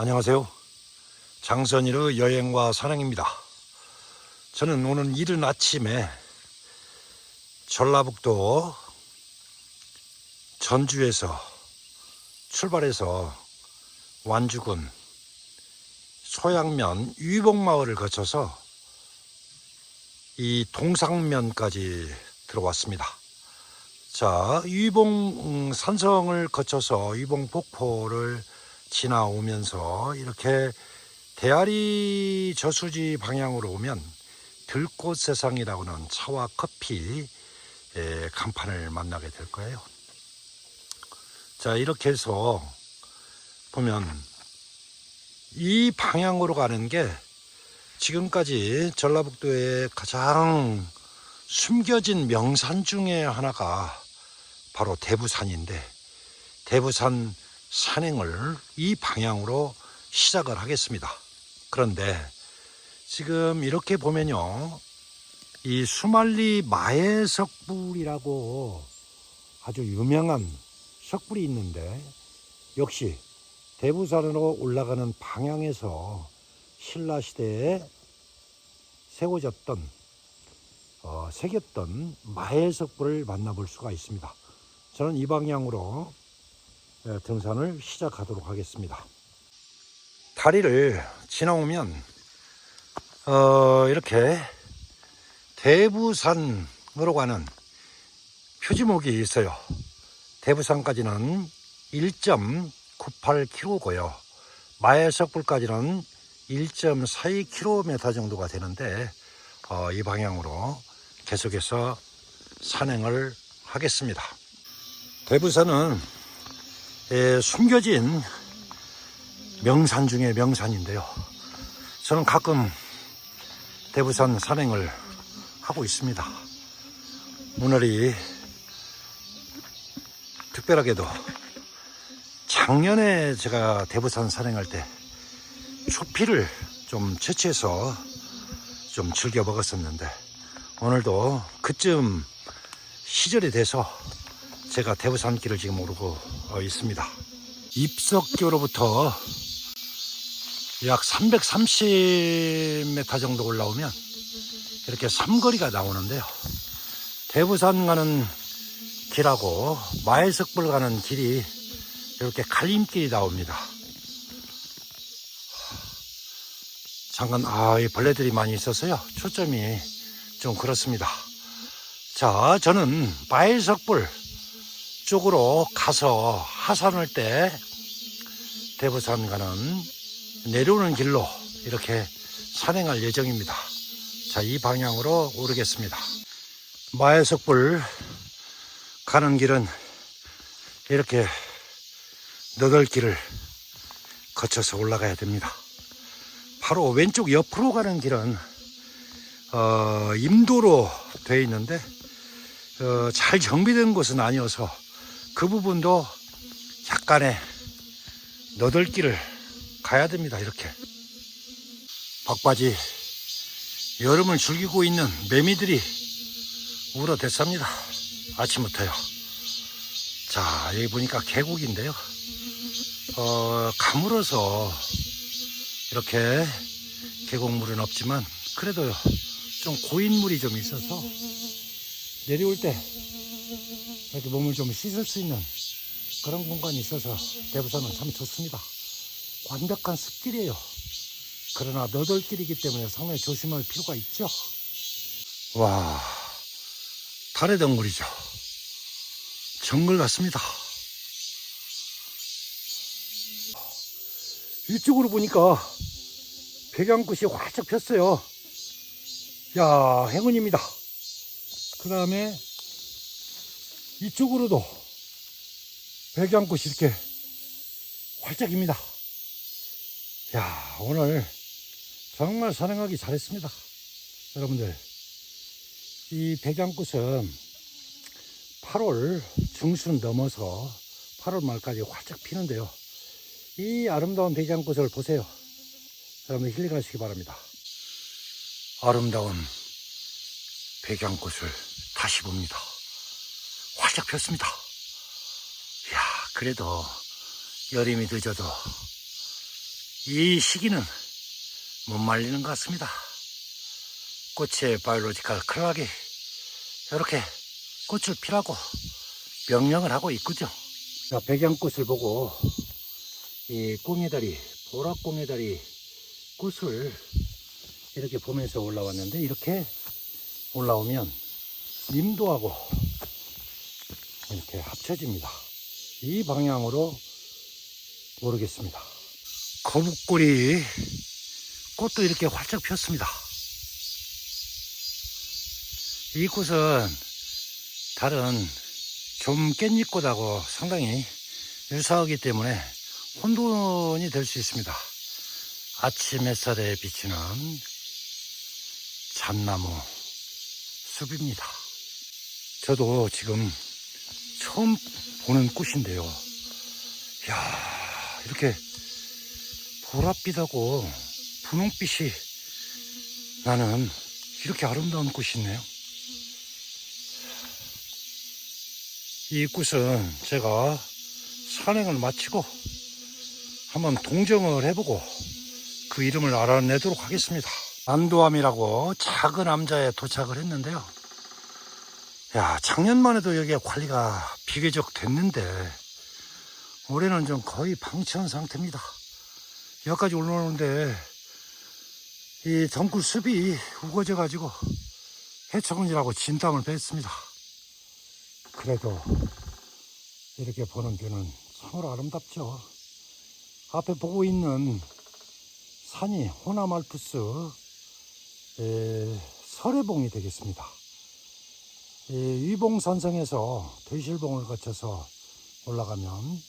안녕하세요. 장선일의 여행과 산행입니다. 저는 오늘 이른 아침에 전라북도 전주에서 출발해서 완주군 소양면 위복마을을 거쳐서 이 동상면까지 들어왔습니다. 자, 위봉 산성을 거쳐서 위봉 폭포를 지나오면서 이렇게 대아리 저수지 방향으로 오면 들꽃세상이라고는 차와 커피 간판을 만나게 될 거예요. 자, 이렇게 해서 보면 이 방향으로 가는 게 지금까지 전라북도의 가장 숨겨진 명산 중에 하나가 바로 대부산인데, 대부산 산행을 이 방향으로 시작을 하겠습니다. 그런데 지금 이렇게 보면요, 이 수말리 마해석불이라고 아주 유명한 석불이 있는데, 역시 대부산으로 올라가는 방향에서 신라시대에 세워졌던 새겼던 마해석불을 만나볼 수가 있습니다. 저는 이 방향으로 등산을 시작하도록 하겠습니다. 다리를 지나오면 이렇게 대부산으로 가는 표지목이 있어요. 대부산까지는 1.98km고요. 마해석불까지는 1.42km 정도가 되는데 이 방향으로 계속해서 산행을 하겠습니다. 대부산은 숨겨진 명산 중에 명산인데요, 저는 가끔 대부산 산행을 하고 있습니다. 오늘이 특별하게도 작년에 제가 대부산 산행할 때 초피를 좀 채취해서 좀 즐겨 먹었었는데, 오늘도 그쯤 시절이 돼서 제가 대부산길을 지금 오르고 있습니다. 입석교로부터 약 330m 정도 올라오면 이렇게 삼거리가 나오는데요, 대부산 가는 길하고 마해석불 가는 길이 이렇게 갈림길이 나옵니다. 잠깐 이 벌레들이 많이 있어서요, 초점이 좀 그렇습니다. 자, 저는 마해석불 쪽으로 가서 하산할 때 대부산 가는 내려오는 길로 이렇게 산행할 예정입니다. 자, 이 방향으로 오르겠습니다. 마해석불 가는 길은 이렇게 너덜길을 거쳐서 올라가야 됩니다. 바로 왼쪽 옆으로 가는 길은 임도로 되어 있는데 잘 정비된 곳은 아니어서 그 부분도 약간의 너덜길을 가야 됩니다. 이렇게 박바지 여름을 즐기고 있는 매미들이 울어댔습니다. 아침부터요. 자, 여기 보니까 계곡인데요, 가물어서 이렇게 계곡물은 없지만 그래도 좀 고인물이 좀 있어서 내려올 때 이렇게 몸을 좀 씻을 수 있는 그런 공간이 있어서 대부산은 참 좋습니다. 완벽한 숲길이에요. 그러나 너덜길이기 때문에 상당히 조심할 필요가 있죠. 와, 달의 덩굴이죠. 정글 같습니다. 이쪽으로 보니까 백양꽃이 활짝 폈어요. 야, 행운입니다. 그 다음에 이쪽으로도 백양꽃이 이렇게 활짝입니다. 야, 오늘 정말 산행하기 잘했습니다. 여러분들, 이 백양꽃은 8월 중순 넘어서 8월 말까지 활짝 피는데요, 이 아름다운 백양꽃을 보세요. 여러분 힐링하시기 바랍니다. 아름다운 백양꽃을 다시 봅니다. 활짝 폈습니다. 이야, 그래도 여름이 늦어도 이 시기는 못 말리는 것 같습니다. 꽃의 바이올로지컬 클락이 이렇게 꽃을 피라고 명령을 하고 있군요. 자, 백양꽃을 보고 이 꽁이다리, 보라꽁이다리 꽃을 이렇게 보면서 올라왔는데, 이렇게 올라오면 님도하고 이렇게 합쳐집니다. 이 방향으로 오르겠습니다. 거북꼬리 꽃도 이렇게 활짝 폈습니다. 이 꽃은 다른 좀 깻잎꽃하고 상당히 유사하기 때문에 혼돈이 될 수 있습니다. 아침 햇살에 비치는 잣나무 숲입니다. 저도 지금 처음 보는 꽃인데요. 이야, 이렇게 보랏빛하고 분홍빛이 나는 이렇게 아름다운 꽃이 있네요. 이 꽃은 제가 산행을 마치고 한번 동정을 해보고 그 이름을 알아내도록 하겠습니다. 안도암이라고 작은 암자에 도착을 했는데요. 야, 작년만 해도 여기가 관리가 비교적 됐는데 올해는 좀 거의 방치한 상태입니다. 여기까지 올라오는데 이 덩굴 숲이 우거져 가지고 해충이라고 진땀을 뺐습니다. 그래도 이렇게 보는 뷰는 참으로 아름답죠. 앞에 보고 있는 산이 호남 알프스 설해봉이 되겠습니다. 위봉산성에서 대실봉을 거쳐서 올라가면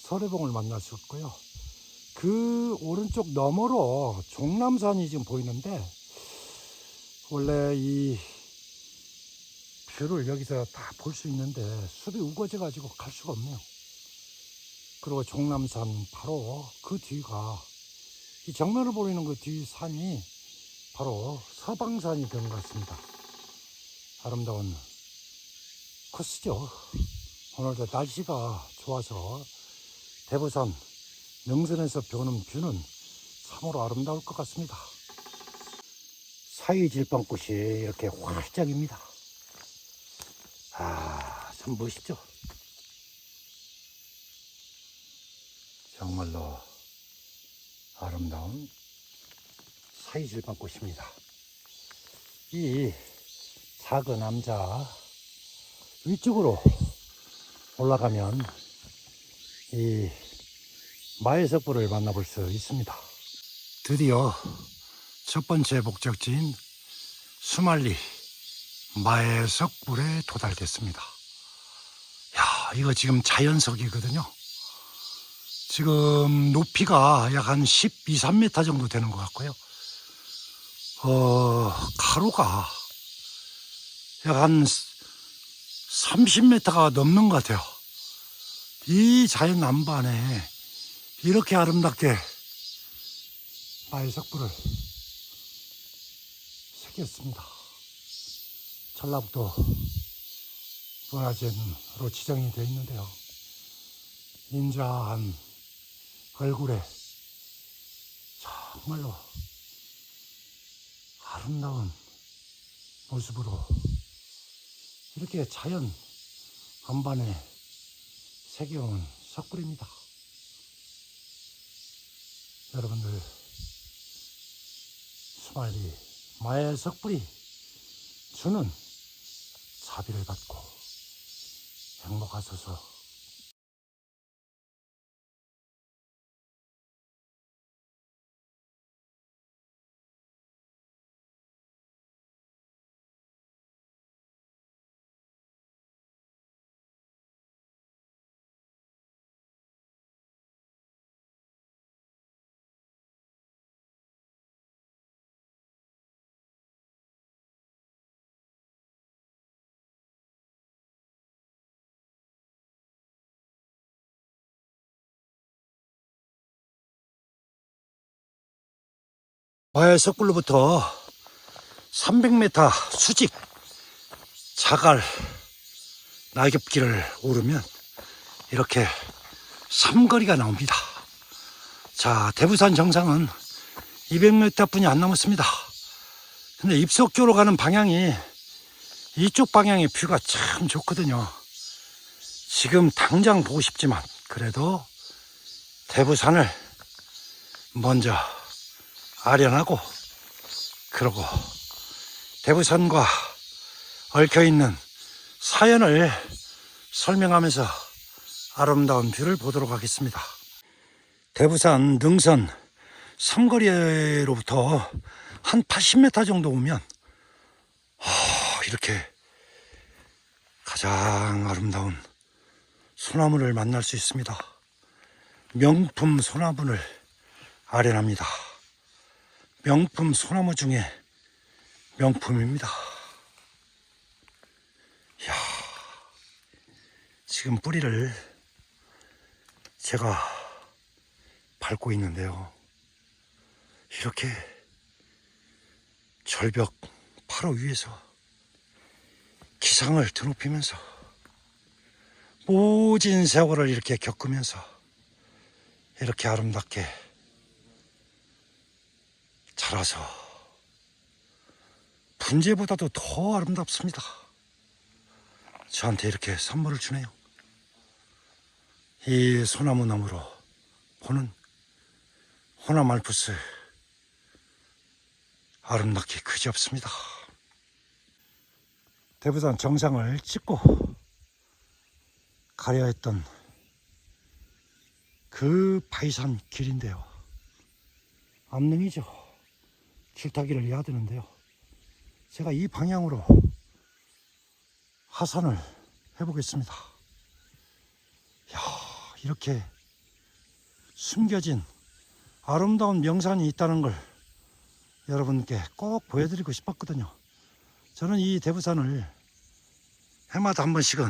설해봉을 만날 수 있고요. 그 오른쪽 너머로 종남산이 지금 보이는데, 원래 이 뷰를 여기서 다 볼 수 있는데 숲이 우거져 가지고 갈 수가 없네요. 그리고 종남산 바로 그 뒤가, 이 정면을 보이는 그 뒤 산이 바로 서방산이 된 것 같습니다. 아름다운 코스죠. 오늘도 날씨가 좋아서 대보산 능선에서 보는 뷰는 참으로 아름다울 것 같습니다. 사이질방꽃이 이렇게 활짝입니다. 아, 참 멋있죠. 정말로 아름다운 사이질방꽃입니다. 이 작은 암자 위쪽으로 올라가면 이 마애석불을 만나볼 수 있습니다. 드디어 첫 번째 목적지인 수말리 마애석불에 도달됐습니다. 야, 이거 지금 자연석이거든요. 지금 높이가 약 한 12, 3m 정도 되는 것 같고요. 가로가 약 한 30m가 넘는 것 같아요. 이 자연 남반에 이렇게 아름답게 마애석불을 새겼습니다. 전라북도 문화재로 지정이 되어 있는데요. 인자한 얼굴에 정말로 아름다운 모습으로 이렇게 자연 안반에 새겨온 석불입니다. 여러분들, 수말리 마애석불이 주는 자비를 받고 행복하소서. 마애석불로부터 300m 수직 자갈 낙엽길을 오르면 이렇게 삼거리가 나옵니다. 자, 대부산 정상은 200m뿐이 안 남았습니다. 근데 입석교로 가는 방향이 이쪽 방향의 뷰가 참 좋거든요. 지금 당장 보고 싶지만 그래도 대부산을 먼저 아련하고, 그러고 대부산과 얽혀있는 사연을 설명하면서 아름다운 뷰를 보도록 하겠습니다. 대부산 능선 삼거리로부터 한 80m 정도 오면 이렇게 가장 아름다운 소나무를 만날 수 있습니다. 명품 소나무를 아련합니다. 명품 소나무 중에 명품입니다. 이야, 지금 뿌리를 제가 밟고 있는데요. 이렇게 절벽 바로 위에서 기상을 드높이면서 모진 세월을 이렇게 겪으면서 이렇게 아름답게 자라서 분재보다도 더 아름답습니다. 저한테 이렇게 선물을 주네요. 이 소나무 너머로 보는 호남 알프스 아름답기 그지없습니다. 대부산 정상을 찍고 가려 했던 그 바위산 길인데요. 암릉이죠. 줄타기를 해야 되는데요. 제가 이 방향으로 하산을 해보겠습니다. 이야, 이렇게 숨겨진 아름다운 명산이 있다는 걸 여러분께 꼭 보여드리고 싶었거든요. 저는 이 대부산을 해마다 한 번씩은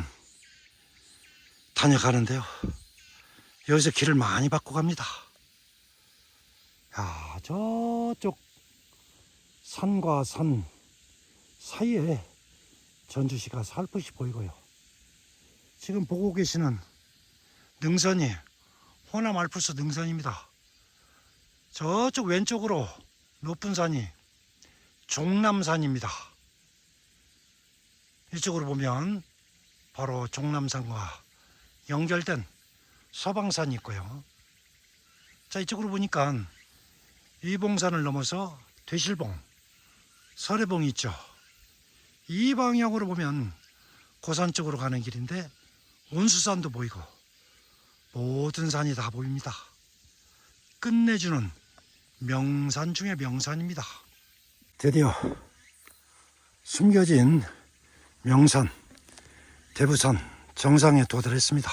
다녀가는데요. 여기서 길을 많이 바꿔 갑니다. 야, 저쪽 산과 산 사이에 전주시가 살포시 보이고요. 지금 보고 계시는 능선이 호남 알프스 능선입니다. 저쪽 왼쪽으로 높은 산이 종남산입니다. 이쪽으로 보면 바로 종남산과 연결된 서방산이 있고요. 자, 이쪽으로 보니까 이봉산을 넘어서 되실봉, 설해봉이 있죠. 이 방향으로 보면 고산 쪽으로 가는 길인데 온수산도 보이고 모든 산이 다 보입니다. 끝내주는 명산 중의 명산입니다. 드디어 숨겨진 명산 대부산 정상에 도달했습니다.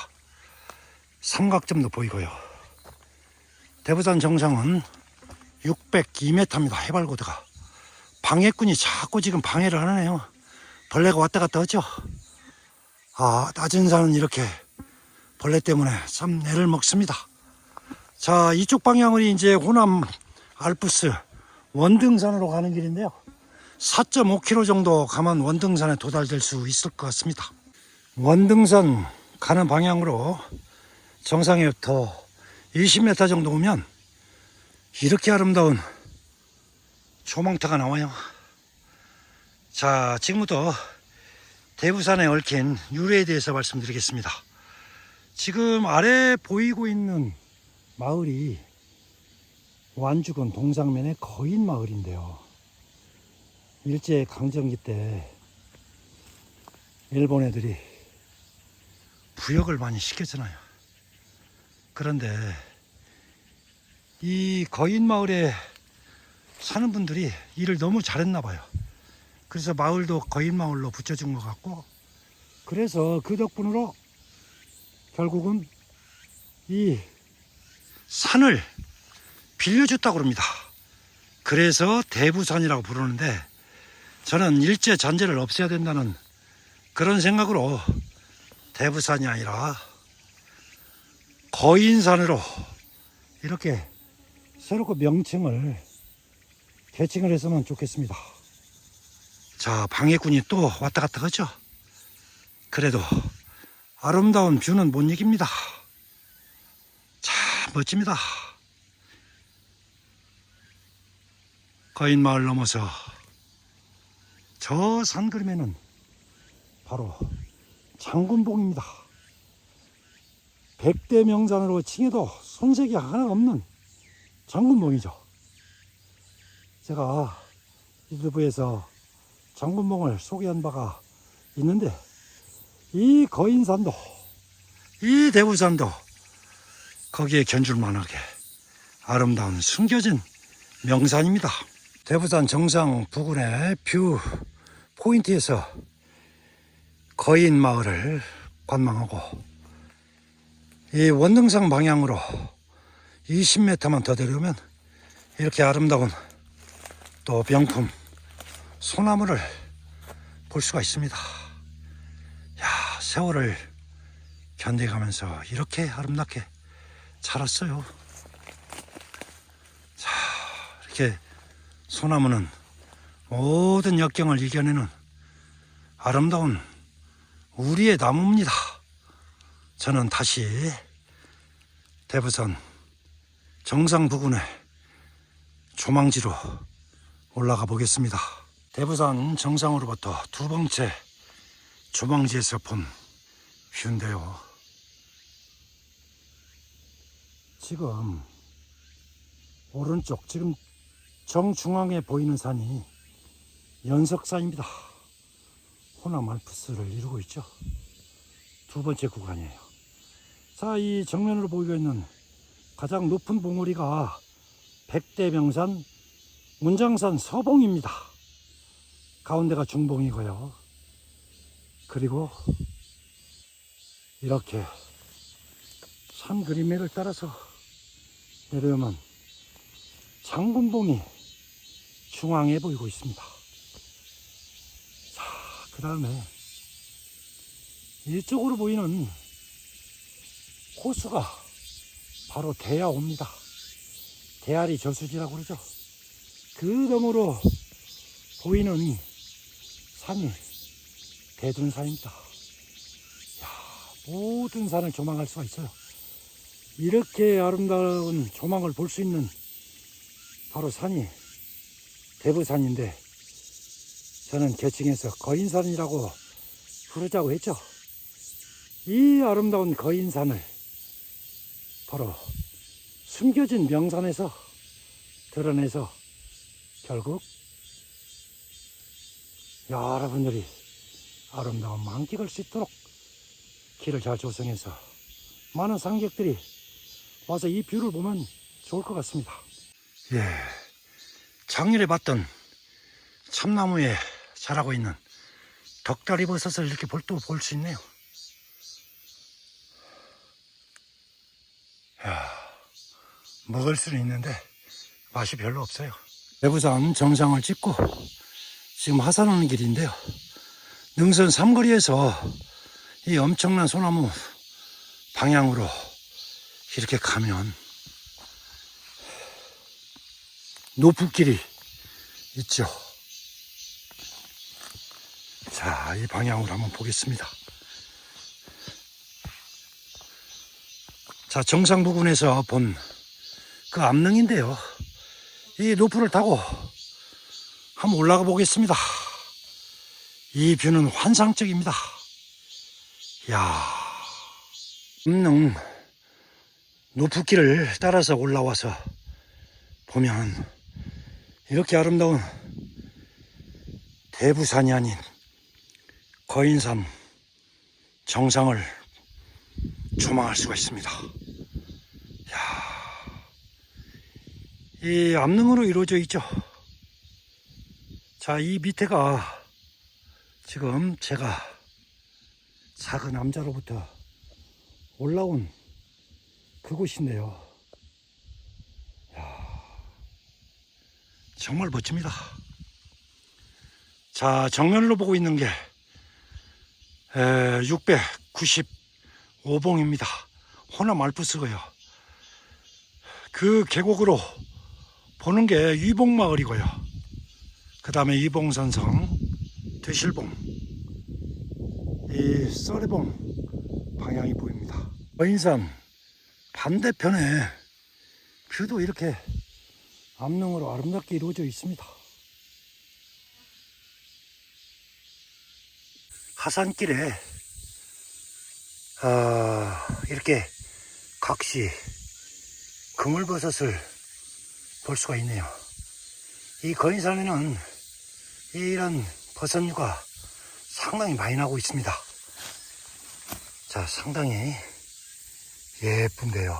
삼각점도 보이고요. 대부산 정상은 602m입니다. 해발고도가. 방해꾼이 자꾸 지금 방해를 하네요. 벌레가 왔다 갔다 하죠. 낮은 산은 이렇게 벌레 때문에 참 애를 먹습니다. 자, 이쪽 방향은 이제 호남 알프스 원등산으로 가는 길인데요. 4.5km 정도 가면 원등산에 도달될 수 있을 것 같습니다. 원등산 가는 방향으로 정상에부터 20m 정도 오면 이렇게 아름다운 조망터가 나와요. 자, 지금부터 대부산에 얽힌 유래에 대해서 말씀드리겠습니다. 지금 아래 보이고 있는 마을이 완주군 동상면의 거인 마을인데요. 일제 강점기 때 일본 애들이 부역을 많이 시켰잖아요. 그런데 이 거인 마을에 사는 분들이 일을 너무 잘했나 봐요. 그래서 마을도 거인 마을로 붙여준 것 같고, 그래서 그 덕분으로 결국은 이 산을 빌려줬다고 합니다. 그래서 대부산이라고 부르는데, 저는 일제 잔재를 없애야 된다는 그런 생각으로 대부산이 아니라 거인산으로 이렇게 새롭게 명칭을 개칭을 했으면 좋겠습니다. 자, 방해꾼이 또 왔다 갔다 하죠. 그래도 아름다운 뷰는 못 이깁니다. 참 멋집니다. 거인마을 넘어서 저 산그림에는 바로 장군봉입니다. 100대 명산으로 칭해도 손색이 하나 없는 장군봉이죠. 제가 유튜브에서 장군봉을 소개한 바가 있는데, 이 거인산도 이 대부산도 거기에 견줄만하게 아름다운 숨겨진 명산입니다. 대부산 정상 부근의 뷰 포인트에서 거인마을을 관망하고 이 원등산 방향으로 20m만 더 내려오면 이렇게 아름다운 또 명품 소나무를 볼 수가 있습니다. 야, 세월을 견뎌가면서 이렇게 아름답게 자랐어요. 자, 이렇게 소나무는 모든 역경을 이겨내는 아름다운 우리의 나무입니다. 저는 다시 대부산 정상 부근의 조망지로 올라가 보겠습니다. 대부산 정상으로부터 두 번째 조망지에서 본 뷰인데요. 지금 오른쪽, 지금 정중앙에 보이는 산이 연석산입니다. 호남 알프스를 이루고 있죠. 두 번째 구간이에요. 자, 이 정면으로 보이고 있는 가장 높은 봉우리가 백대명산 문장산 서봉입니다. 가운데가 중봉이고요. 그리고 이렇게 산 그림매를 따라서 내려오면 장군봉이 중앙에 보이고 있습니다. 자, 그 다음에 이쪽으로 보이는 호수가 바로 대야호입니다. 대야리 저수지라고 그러죠. 그 너머로 보이는 산이 대둔산입니다. 야, 모든 산을 조망할 수가 있어요. 이렇게 아름다운 조망을 볼 수 있는 바로 산이 대부산인데, 저는 계칭해서 거인산이라고 부르자고 했죠. 이 아름다운 거인산을 바로 숨겨진 명산에서 드러내서 결국 여러분들이 아름다운 만끽할 수 있도록 길을 잘 조성해서 많은 상객들이 와서 이 뷰를 보면 좋을 것 같습니다. 예, 작년에 봤던 참나무에 자라고 있는 덕다리 버섯을 이렇게 또 볼 수 있네요. 야, 먹을 수는 있는데 맛이 별로 없어요. 대부산 정상을 찍고 지금 하산하는 길인데요. 능선 삼거리에서 이 엄청난 소나무 방향으로 이렇게 가면 노풋길이 있죠. 자, 이 방향으로 한번 보겠습니다. 자, 정상 부근에서 본 그 암릉인데요. 이 노프를 타고 한번 올라가 보겠습니다. 이 뷰는 환상적입니다. 이야, 암릉 노프길을 따라서 올라와서 보면 이렇게 아름다운 대부산이 아닌 거인산 정상을 조망할 수가 있습니다. 이야, 이 암릉으로 이루어져 있죠. 자, 이 밑에가 지금 제가 작은 남자로부터 올라온 그곳인데요. 이야, 정말 멋집니다. 자, 정면으로 보고 있는 게 695봉입니다. 호남 알프스고요. 그 계곡으로 보는 게 위봉마을이고요. 그 다음에 이봉산성, 드실봉, 이 썰이봉 방향이 보입니다. 거인산 반대편에 뷰도 이렇게 암릉으로 아름답게 이루어져 있습니다. 하산길에 이렇게 각시 그물버섯을 볼 수가 있네요. 이 거인산에는 이런 버섯류가 상당히 많이 나고 있습니다. 자, 상당히 예쁜데요.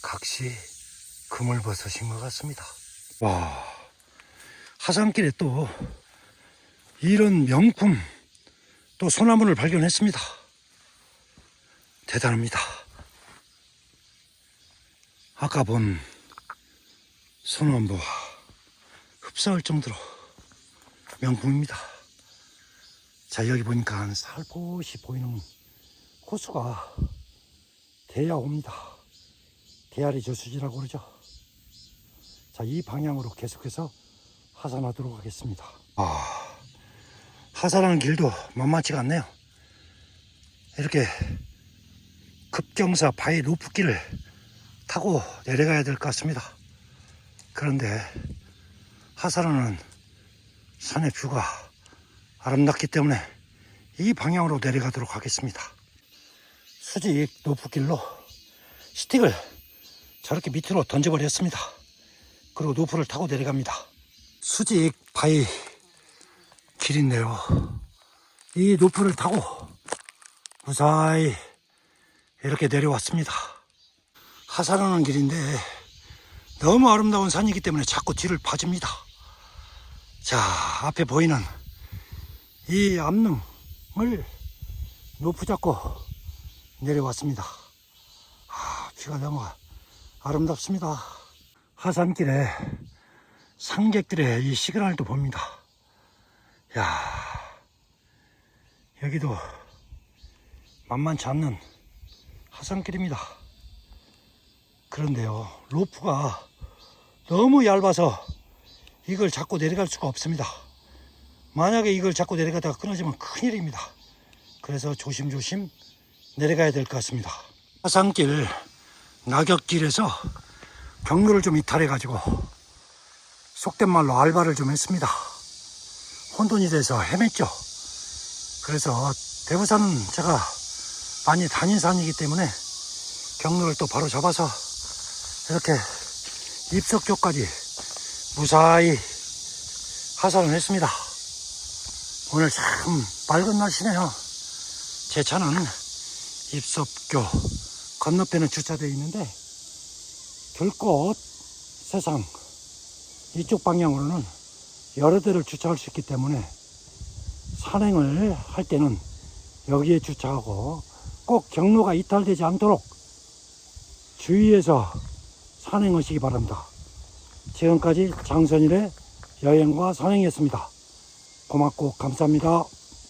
각시 그물버섯인 것 같습니다. 와, 하산길에 또 이런 명품 또 소나무를 발견했습니다. 대단합니다. 아까 본 소나무와 흡사할 정도로 명품입니다. 자, 여기 보니까 살포시 보이는 호수가 대야호입니다. 대야리 저수지라고 그러죠. 자, 이 방향으로 계속해서 하산하도록 하겠습니다. 하산하는 길도 만만치가 않네요. 이렇게 급경사 바위 루프길을 타고 내려가야 될 것 같습니다. 그런데 하산하는 산의 뷰가 아름답기 때문에 이 방향으로 내려가도록 하겠습니다. 수직 루프길로 스틱을 저렇게 밑으로 던져버렸습니다. 그리고 루프를 타고 내려갑니다. 수직 바위 길인데요. 이 루프를 타고 무사히 이렇게 내려왔습니다. 하산하는 길인데 너무 아름다운 산이기 때문에 자꾸 뒤를 빠집니다. 자, 앞에 보이는 이 암릉을 루프 잡고 내려왔습니다. 뷰가 너무 아름답습니다. 하산길에 상객들의 이 시그널도 봅니다. 야, 여기도 만만치 않는 하산길입니다. 그런데요, 로프가 너무 얇아서 이걸 잡고 내려갈 수가 없습니다. 만약에 이걸 잡고 내려가다가 끊어지면 큰일입니다. 그래서 조심조심 내려가야 될 것 같습니다. 하산길 낙엽길에서 경로를 좀 이탈해 가지고 속된 말로 알바를 좀 했습니다. 혼돈이 돼서 헤맸죠. 그래서 대부산은 제가 많이 다닌 산이기 때문에 경로를 또 바로 잡아서 이렇게 입석교까지 무사히 하산을 했습니다. 오늘 참 맑은 날씨네요. 제 차는 입석교 건너편에 주차되어 있는데 들꽃 세상 이쪽 방향으로는 여러 대를 주차할 수 있기 때문에 산행을 할 때는 여기에 주차하고 꼭 경로가 이탈되지 않도록 주의해서 산행하시기 바랍니다. 지금까지 장선일의 여행과 산행이었습니다. 고맙고 감사합니다.